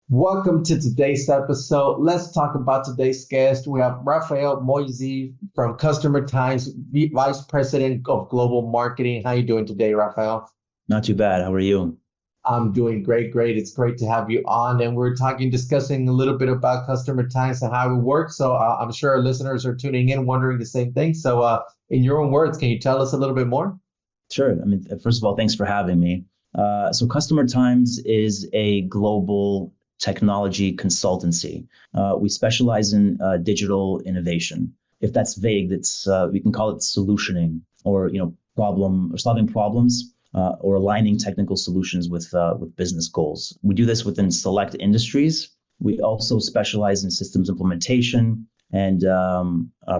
Welcome to today's episode. Let's talk about today's guest. We have Rafael Moiseev from Customertimes, Vice President of Global Marketing. How you doing today, Rafael? Not too bad. How are you? I'm doing great, great. It's great to have you on. And we're discussing a little bit about Customertimes and how it works. So I'm sure our listeners are tuning in, wondering the same thing. So in your own words, can you tell us a little bit more? Sure. First of all, thanks for having me. So Customertimes is a global technology consultancy. We specialize in digital innovation. If that's vague, that's we can call it solutioning, or problem or solving problems, or aligning technical solutions with business goals. We do this within select industries. We also specialize in systems implementation and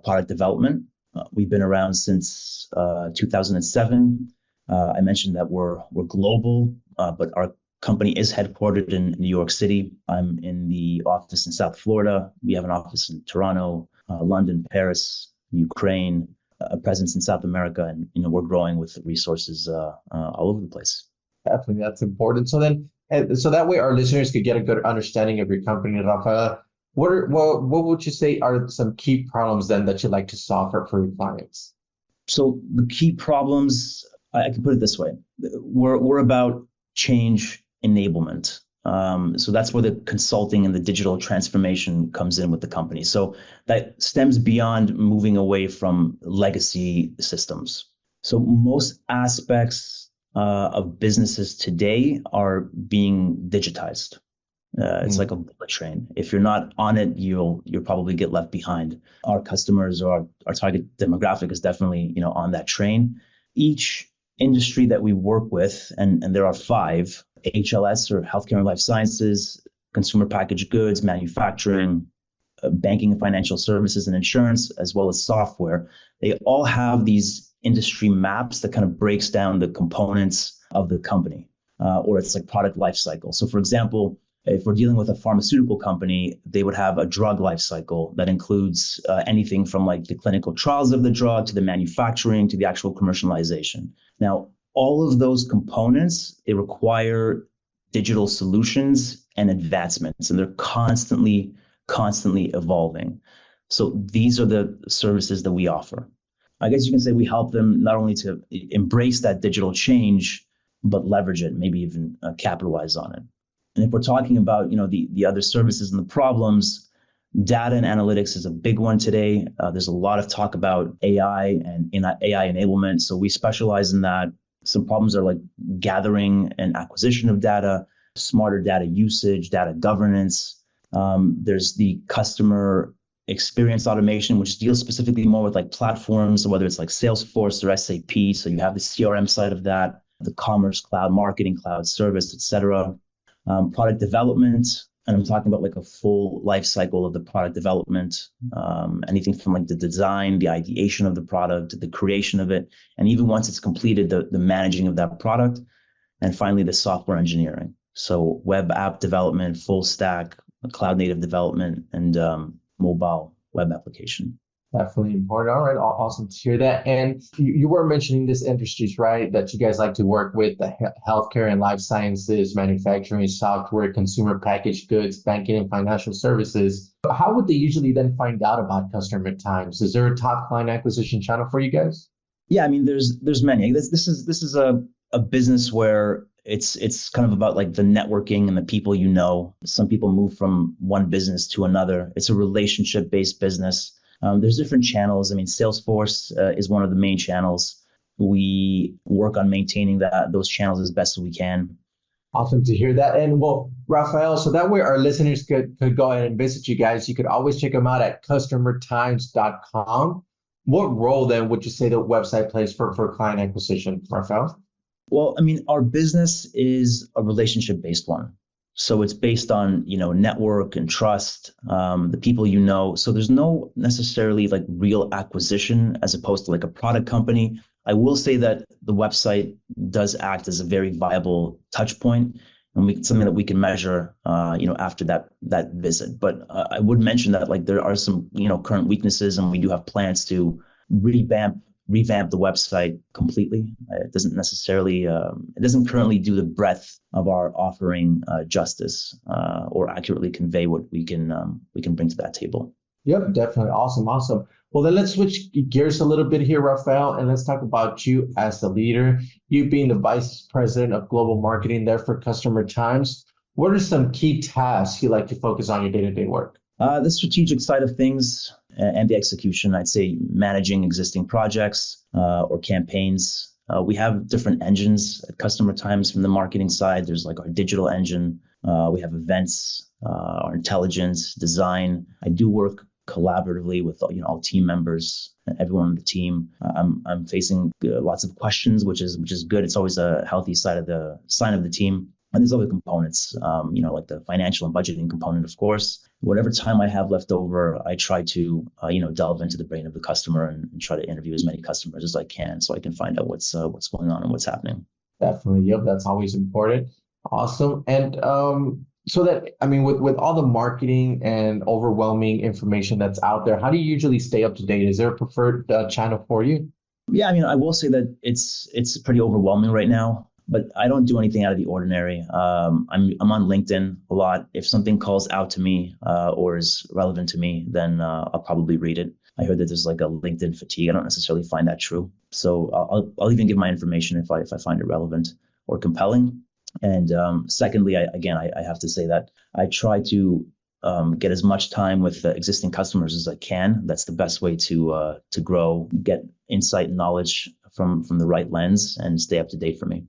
product development. We've been around since 2007. I mentioned that we're global, but our company is headquartered in New York City. I'm in the office in South Florida. We have an office in Toronto, London, Paris, Ukraine, a presence in South America, and we're growing with resources all over the place. Definitely, that's important. So that way our listeners could get a good understanding of your company, Rafael. What would you say are some key problems then that you'd like to solve for your clients? So the key problems, I can put it this way: we're about change enablement. So that's where the consulting and the digital transformation comes in with the company. So that stems beyond moving away from legacy systems. So most aspects of businesses today are being digitized. It's like a bullet train. If you're not on it, you'll probably get left behind. Our customers or our target demographic is definitely on that train. Each industry that we work with, and there are five: HLS, or healthcare and life sciences, consumer packaged goods, manufacturing, banking and financial services, and insurance, as well as software. They all have these industry maps that kind of breaks down the components of the company, or it's like product life cycle. So for example, if we're dealing with a pharmaceutical company, they would have a drug life cycle that includes anything from like the clinical trials of the drug to the manufacturing to the actual commercialization. Now, all of those components, they require digital solutions and advancements, and they're constantly evolving. So these are the services that we offer. I guess you can say we help them not only to embrace that digital change, but leverage it, maybe even capitalize on it. And if we're talking about the other services and the problems, data and analytics is a big one today. There's a lot of talk about AI and AI enablement. So we specialize in that. Some problems are like gathering and acquisition of data, smarter data usage, data governance. There's the customer experience automation, which deals specifically more with like platforms, whether it's like Salesforce or SAP. So you have the CRM side of that, the commerce cloud, marketing cloud, service, etc. Product development, and I'm talking about like a full life cycle of the product development, anything from like the design, the ideation of the product, the creation of it, and even once it's completed, the managing of that product, and finally the software engineering. So web app development, full stack, cloud native development, and mobile web application. Definitely important. All right, awesome to hear that. And you were mentioning these industries, right, that you guys like to work with: the healthcare and life sciences, manufacturing, software, consumer packaged goods, banking and financial services. How would they usually then find out about Customertimes? Is there a top client acquisition channel for you guys? Yeah, I mean, there's many. This is a business where it's kind of about like the networking and the people you know. Some people move from one business to another. It's a relationship based business. There's different channels. I mean, Salesforce is one of the main channels. We work on maintaining those channels as best as we can. Awesome to hear that. And well, Rafael, so that way our listeners could go ahead and visit you guys. You could always check them out at customertimes.com. What role then would you say the website plays for client acquisition, Rafael? Well, I mean, our business is a relationship-based one. So it's based on, network and trust, the people you know. So there's no necessarily like real acquisition as opposed to like a product company. I will say that the website does act as a very viable touch point, and something that we can measure, after that visit. But I would mention that like there are some, current weaknesses, and we do have plans to revamp revamp the website completely. It doesn't necessarily, it doesn't currently do the breadth of our offering justice or accurately convey what we can bring to that table. Yep, definitely. Awesome, awesome. Well, then let's switch gears a little bit here, Rafael, and let's talk about you as the leader. You being the vice president of global marketing there for Customertimes. What are some key tasks you like to focus on your day-to-day work? The strategic side of things and the execution, I'd say managing existing projects or campaigns. We have different engines at Customertimes from the marketing side. There's like our digital engine. We have events, our intelligence, design. I do work collaboratively with all team members, everyone on the team. I'm facing lots of questions, which is good. It's always a healthy sign of the team. And there's other components, like the financial and budgeting component, of course. Whatever time I have left over, I try to, delve into the brain of the customer and try to interview as many customers as I can, so I can find out what's going on and what's happening. Definitely. Yep, that's always important. Awesome. And so that, I mean, with all the marketing and overwhelming information that's out there, how do you usually stay up to date? Is there a preferred channel for you? Yeah, I mean, I will say that it's pretty overwhelming right now, but I don't do anything out of the ordinary. I'm on LinkedIn a lot. If something calls out to me or is relevant to me, then I'll probably read it. I heard that there's like a LinkedIn fatigue. I don't necessarily find that true. So I'll even give my information if I find it relevant or compelling. And secondly, I have to say that I try to get as much time with existing customers as I can. That's the best way to grow, get insight and knowledge from the right lens, and stay up to date for me.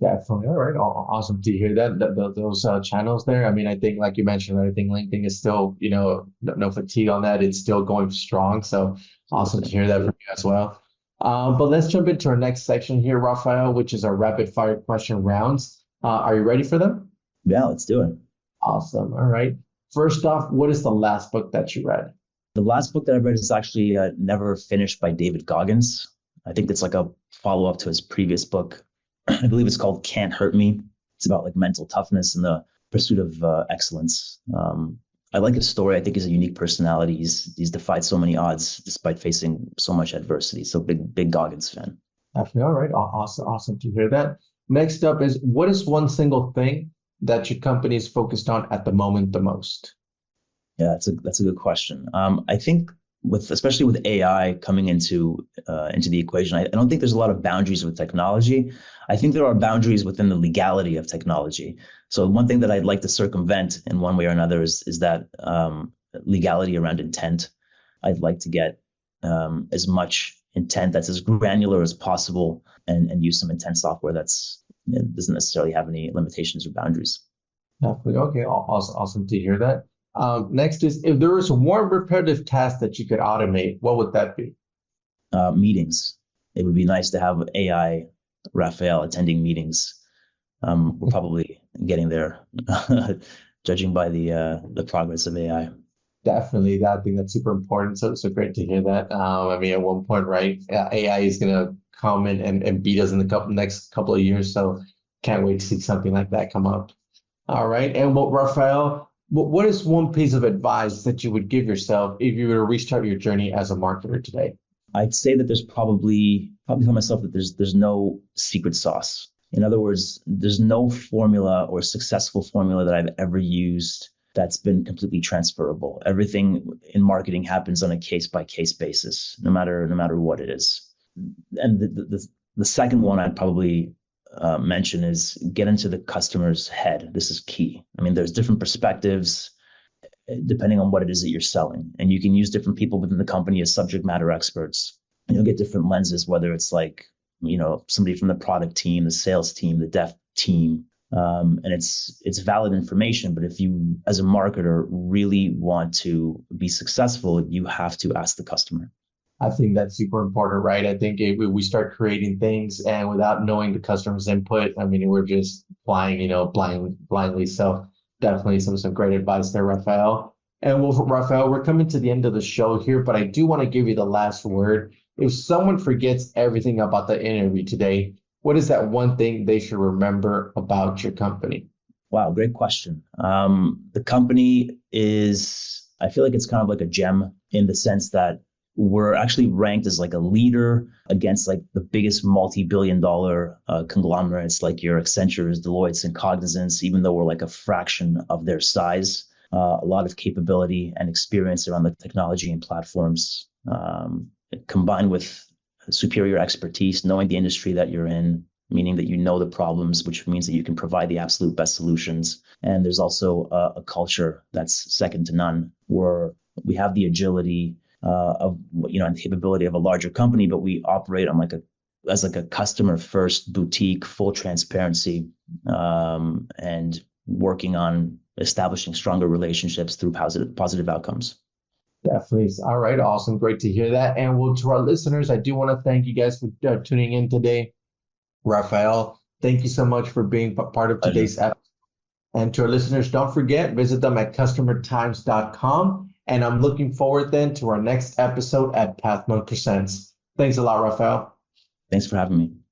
Definitely. All right. Awesome to hear those channels there. I mean, I think, like you mentioned, right, I think LinkedIn is still, no fatigue on that. It's still going strong. So awesome to hear that from you as well. But let's jump into our next section here, Rafael, which is our rapid fire question rounds. Are you ready for them? Yeah, let's do it. Awesome. All right. First off, what is the last book that you read? The last book that I read is actually Never Finished by David Goggins. I think it's like a follow-up to his previous book. I believe it's called Can't Hurt Me. It's about like mental toughness and the pursuit of excellence. I like his story. I think he's a unique personality. He's defied so many odds despite facing so much adversity. So big Goggins fan. Definitely. All right. Awesome to hear that. Next up is, what is one single thing that your company is focused on at the moment the most? Yeah, that's a good question. I think especially with AI coming into the equation, I don't think there's a lot of boundaries with technology. I think there are boundaries within the legality of technology. So one thing that I'd like to circumvent in one way or another is that legality around intent. I'd like to get as much intent that's as granular as possible and use some intent software that's doesn't necessarily have any limitations or boundaries. Definitely. Okay. Awesome to hear that. Next is, if there was one repetitive task that you could automate, what would that be? Meetings. It would be nice to have AI Rafael attending meetings. We're probably getting there, judging by the progress of AI. Definitely. I think that's super important. So great to hear that. I mean, at one point, right, AI is going to come and beat us in the next couple of years. So can't wait to see something like that come up. All right. And Rafael, what is one piece of advice that you would give yourself if you were to restart your journey as a marketer today? I'd say that there's probably tell myself that there's no secret sauce. In other words, there's no formula or successful formula that I've ever used that's been completely transferable. Everything in marketing happens on a case-by-case basis, no matter what it is. And the second one I'd probably mention is get into the customer's head. This is key. I mean, there's different perspectives depending on what it is that you're selling. And you can use different people within the company as subject matter experts. And you'll get different lenses, whether it's like, somebody from the product team, the sales team, the dev team. And it's valid information, but if you, as a marketer, really want to be successful, you have to ask the customer. I think that's super important, right? I think if we start creating things and without knowing the customer's input, I mean, we're just flying, blindly. So definitely some great advice there, Rafael. And Rafael, we're coming to the end of the show here, but I do want to give you the last word. If someone forgets everything about the interview today, what is that one thing they should remember about your company? Wow, great question. The company is, I feel like it's kind of like a gem in the sense that we're actually ranked as like a leader against like the biggest multi-billion-dollar conglomerates like your Accentures, Deloittes, and Cognizants, even though we're like a fraction of their size. A lot of capability and experience around the technology and platforms, combined with superior expertise, knowing the industry that you're in, meaning that you know the problems, which means that you can provide the absolute best solutions. And there's also a culture that's second to none, where we have the agility of, and the capability of a larger company, but we operate on as a customer first boutique, full transparency, and working on establishing stronger relationships through positive outcomes. Definitely. All right. Awesome. Great to hear that. And to our listeners, I do want to thank you guys for tuning in today. Rafael, thank you so much for being part of today's episode. And to our listeners, don't forget, visit them at customertimes.com. And I'm looking forward then to our next episode at Pathmonk Presents. Thanks a lot, Rafael. Thanks for having me.